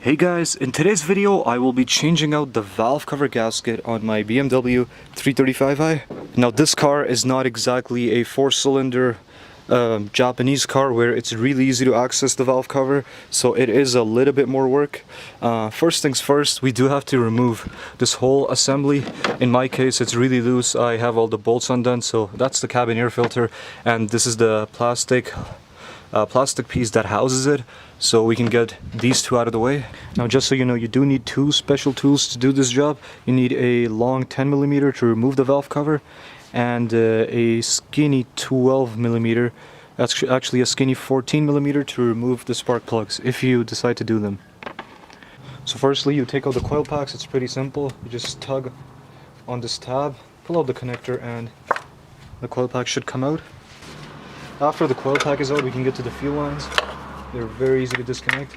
Hey guys, in today's video I will be changing out the valve cover gasket on my BMW 335i. Now this car is not exactly a 4-cylinder Japanese car where it's really easy to access the valve cover, so it is a little bit more work. First things first, we do have to remove this whole assembly. In my case it's really loose. I have all the bolts undone, so that's the cabin air filter, and this is the plastic piece that houses it, so we can get these two out of the way. Now just so you know, you do need two special tools to do this job. You need a long 10mm to remove the valve cover and a skinny 12mm, that's actually a skinny 14mm to remove the spark plugs if you decide to do them. So firstly you take out the coil packs. It's pretty simple. You just tug on this tab, pull out the connector, and the coil pack should come out. After the coil pack is out, we can get to the fuel lines. They're very easy to disconnect,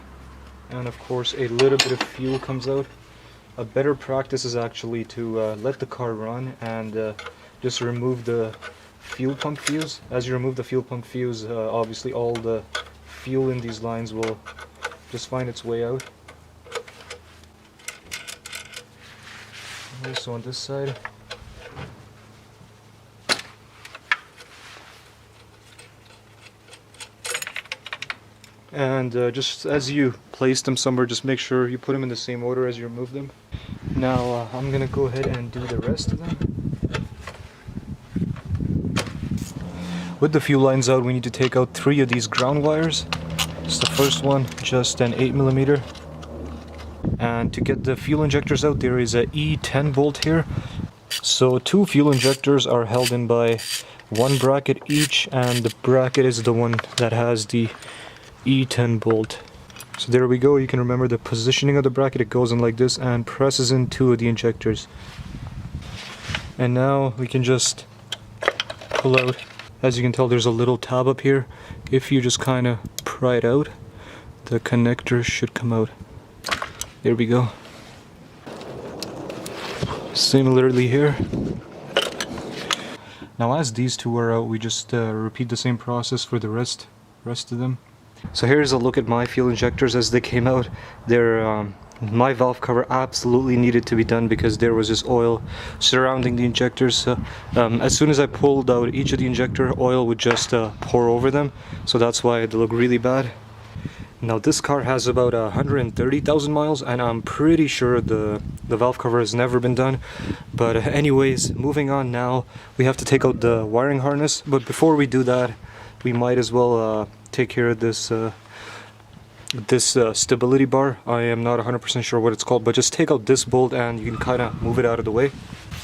and of course a little bit of fuel comes out. A better practice is actually to let the car run and just remove the fuel pump fuse. As you remove the fuel pump fuse, obviously all the fuel in these lines will just find its way out. Also on this side. And just as you place them somewhere, just make sure you put them in the same order as you remove them. Now I'm gonna go ahead and do the rest of them. With the fuel lines out, we need to take out 3 of these ground wires. It's the first one, just an 8mm. And to get the fuel injectors out, there is a E10 bolt here. So 2 fuel injectors are held in by 1 bracket each, and the bracket is the one that has the E10 bolt. So there we go. You can remember the positioning of the bracket. It goes in like this and presses in 2 of the injectors. And now we can just pull out. As you can tell, there's a little tab up here. If you just kind of pry it out, the connector should come out. There we go. Similarly here. Now as these two are out, we just repeat the same process for the rest of them. So here's a look at my fuel injectors as they came out. My valve cover absolutely needed to be done because there was this oil surrounding the injectors. As soon as I pulled out each of the injector, oil would just pour over them, so that's why they look really bad. Now this car has about 130,000 miles, and I'm pretty sure the valve cover has never been done. But anyways, moving on now, we have to take out the wiring harness. But before we do that, we might as well take care of this stability bar. I am not 100% sure what it's called, but just take out this bolt and you can kind of move it out of the way.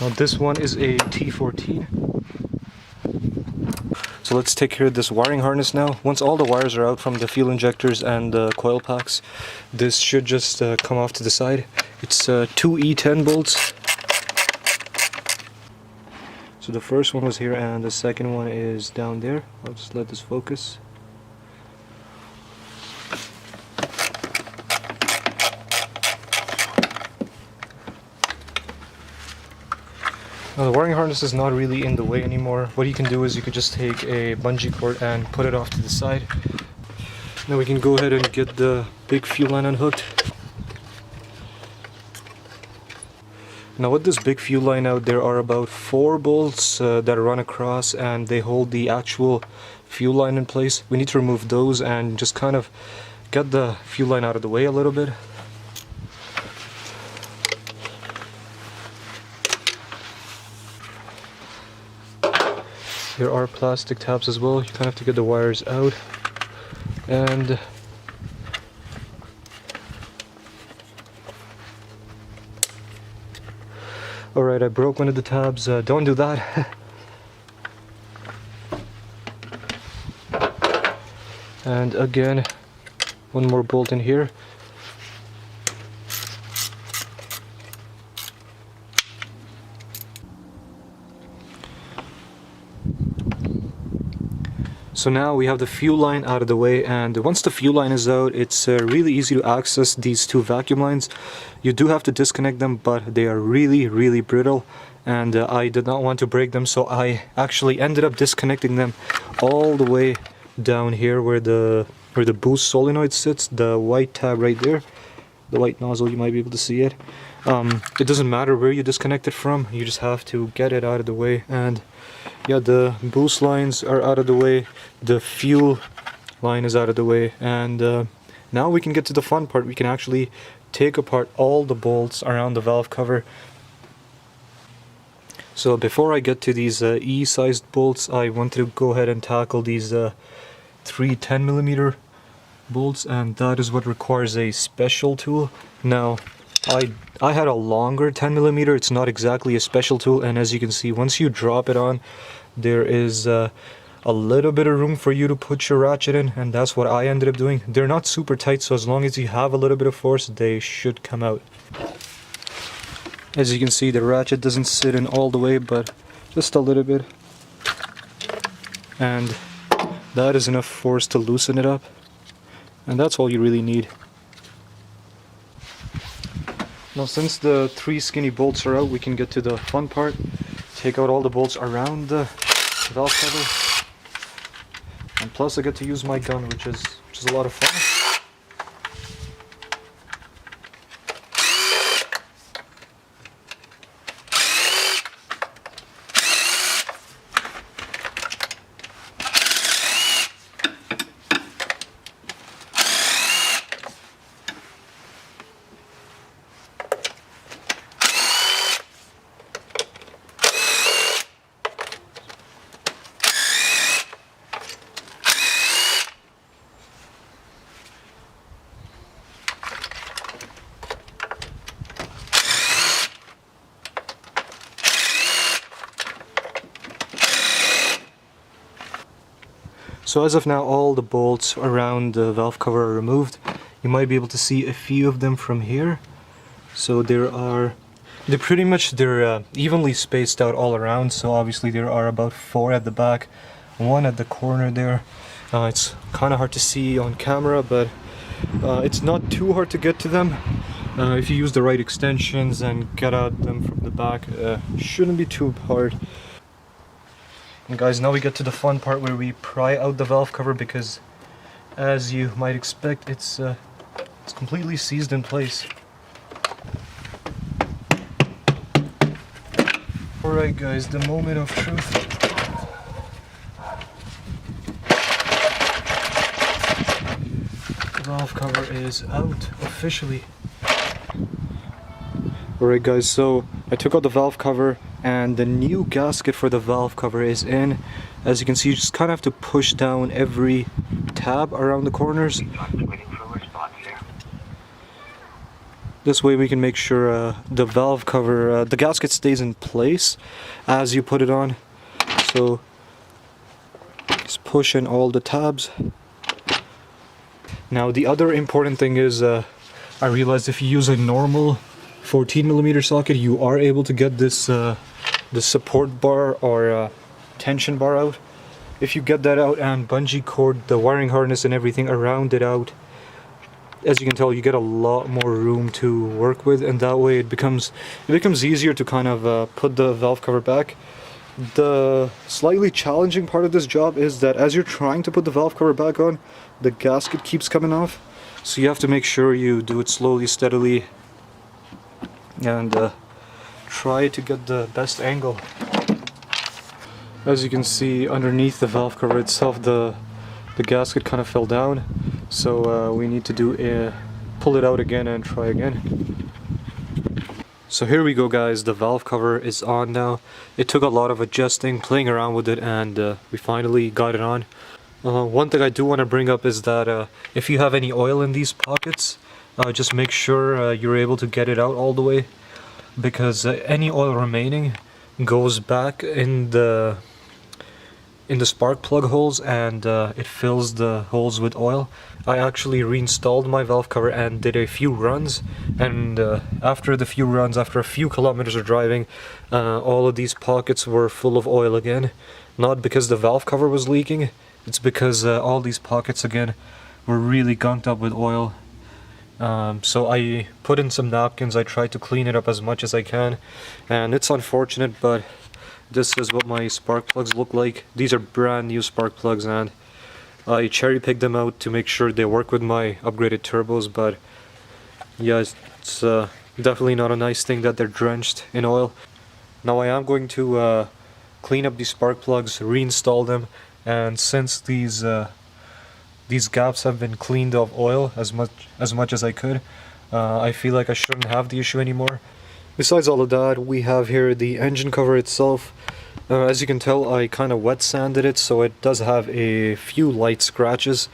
Now this one is a T14. So let's take care of this wiring harness now. Once all the wires are out from the fuel injectors and the coil packs, this should just come off to the side. It's 2 E10 bolts. So the first one was here and the second one is down there. I'll just let this focus. Now the wiring harness is not really in the way anymore. What you can do is you could just take a bungee cord and put it off to the side. Now we can go ahead and get the big fuel line unhooked. Now with this big fuel line out, there are about 4 bolts that run across and they hold the actual fuel line in place. We need to remove those and just kind of get the fuel line out of the way a little bit. There are plastic tabs as well. You kind of have to get the wires out. And alright, I broke one of the tabs. Don't do that. And again, one more bolt in here. So now we have the fuel line out of the way, and once the fuel line is out, it's really easy to access these 2 vacuum lines. You do have to disconnect them, but they are really brittle, and I did not want to break them, so I actually ended up disconnecting them all the way down here where the boost solenoid sits, the white tab right there. the white nozzle, you might be able to see it. It doesn't matter where you disconnect it from, you just have to get it out of the way. And yeah, the boost lines are out of the way, the fuel line is out of the way, and now we can get to the fun part. We can actually take apart all the bolts around the valve cover. So before I get to these E-sized bolts, I want to go ahead and tackle these 3 10mm bolts, and that is what requires a special tool. Now, I had a longer 10mm, it's not exactly a special tool, and as you can see, once you drop it on, there is a little bit of room for you to put your ratchet in, and that's what I ended up doing. They're not super tight, so as long as you have a little bit of force, they should come out. As you can see, the ratchet doesn't sit in all the way, but just a little bit. And that is enough force to loosen it up. And that's all you really need. Now, since the 3 skinny bolts are out, we can get to the fun part. Take out all the bolts around the valve cover. And plus I get to use my gun, which is a lot of fun. So as of now, all the bolts around the valve cover are removed. You might be able to see a few of them from here. So they're evenly spaced out all around. So obviously there are about 4 at the back, 1 at the corner there. It's kind of hard to see on camera, but it's not too hard to get to them. If you use the right extensions and get at them from the back, shouldn't be too hard. And guys, now we get to the fun part where we pry out the valve cover, because as you might expect, it's completely seized in place. Alright guys, the moment of truth. The valve cover is out officially. Alright guys, so I took out the valve cover and the new gasket for the valve cover is in. As you can see, you just kind of have to push down every tab around the corners. This way we can make sure the valve cover, the gasket stays in place as you put it on. So just push in all the tabs. Now the other important thing is, I realized if you use a normal 14mm socket, you are able to get this the support bar or tension bar out. If you get that out and bungee cord the wiring harness and everything around it out, as you can tell, you get a lot more room to work with, and that way it becomes easier to kind of put the valve cover back. The slightly challenging part of this job is that as you're trying to put the valve cover back on, the gasket keeps coming off, so you have to make sure you do it slowly, steadily, and try to get the best angle. As you can see, underneath the valve cover itself, the gasket kind of fell down, so we need to pull it out again and try again. So here we go guys, the valve cover is on now. It took a lot of adjusting, playing around with it, and we finally got it on. One thing I do want to bring up is that if you have any oil in these pockets, just make sure you're able to get it out all the way, because any oil remaining goes back in the spark plug holes, and it fills the holes with oil. I actually reinstalled my valve cover and did a few runs, and after the few runs, after a few kilometers of driving, all of these pockets were full of oil again. Not because the valve cover was leaking, it's because all these pockets again were really gunked up with oil. So I put in some napkins, I tried to clean it up as much as I can, and it's unfortunate, but this is what my spark plugs look like. These are brand new spark plugs, and I cherry picked them out to make sure they work with my upgraded turbos, but Yeah, it's definitely not a nice thing that they're drenched in oil. Now I am going to clean up these spark plugs, reinstall them, and since these gaps have been cleaned of oil as much as I could, I feel like I shouldn't have the issue anymore. Besides all of that, we have here the engine cover itself. As you can tell, I kind of wet sanded it, so it does have a few light scratches.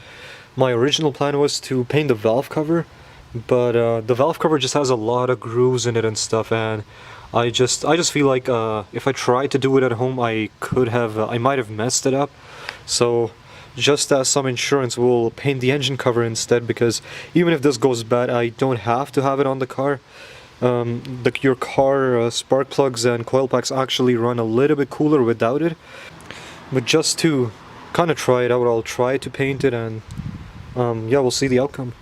My original plan was to paint the valve cover, but the valve cover just has a lot of grooves in it and stuff, and I just feel like if I tried to do it at home, I might have messed it up. So just as some insurance, we'll paint the engine cover instead, because even if this goes bad, I don't have to have it on the car. Your car spark plugs and coil packs actually run a little bit cooler without it. But just to kind of try it out, I'll try to paint it, and yeah, we'll see the outcome.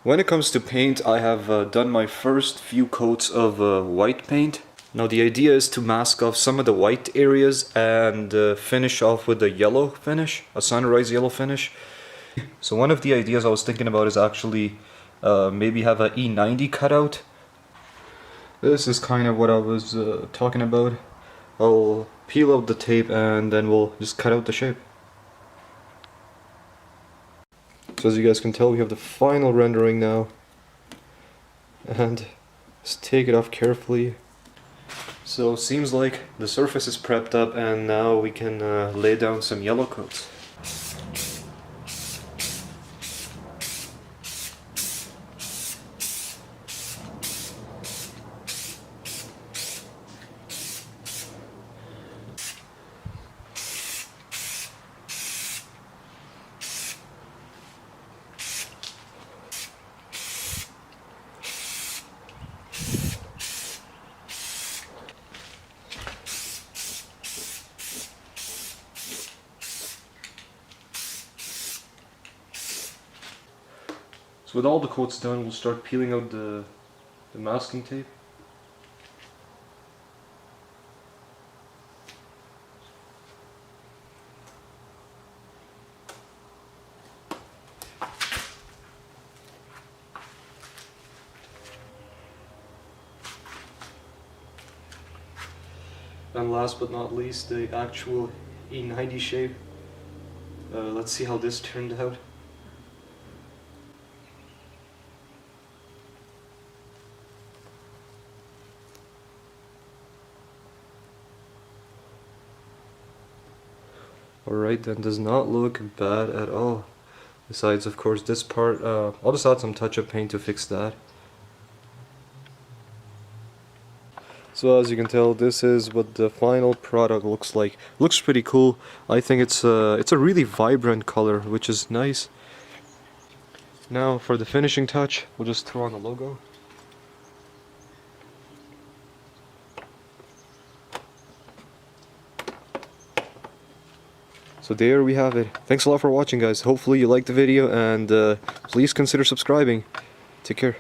When it comes to paint, I have done my first few coats of white paint. Now the idea is to mask off some of the white areas and finish off with a yellow finish, a sunrise yellow finish. So one of the ideas I was thinking about is actually maybe have a E90 cutout. This is kind of what I was talking about. I'll peel out the tape and then we'll just cut out the shape. So as you guys can tell, we have the final rendering now. And just take it off carefully. So seems like the surface is prepped up, and now we can lay down some yellow coats. So with all the coats done, we'll start peeling out the masking tape. And last but not least, the actual E90 shape. Let's see how this turned out. Alright, then does not look bad at all. Besides, of course, this part, I'll just add some touch-up paint to fix that. So as you can tell, this is what the final product looks like. Looks pretty cool. I think it's a really vibrant color, which is nice. Now for the finishing touch, we'll just throw on the logo. So there we have it. Thanks a lot for watching, guys. Hopefully you liked the video, and please consider subscribing. Take care.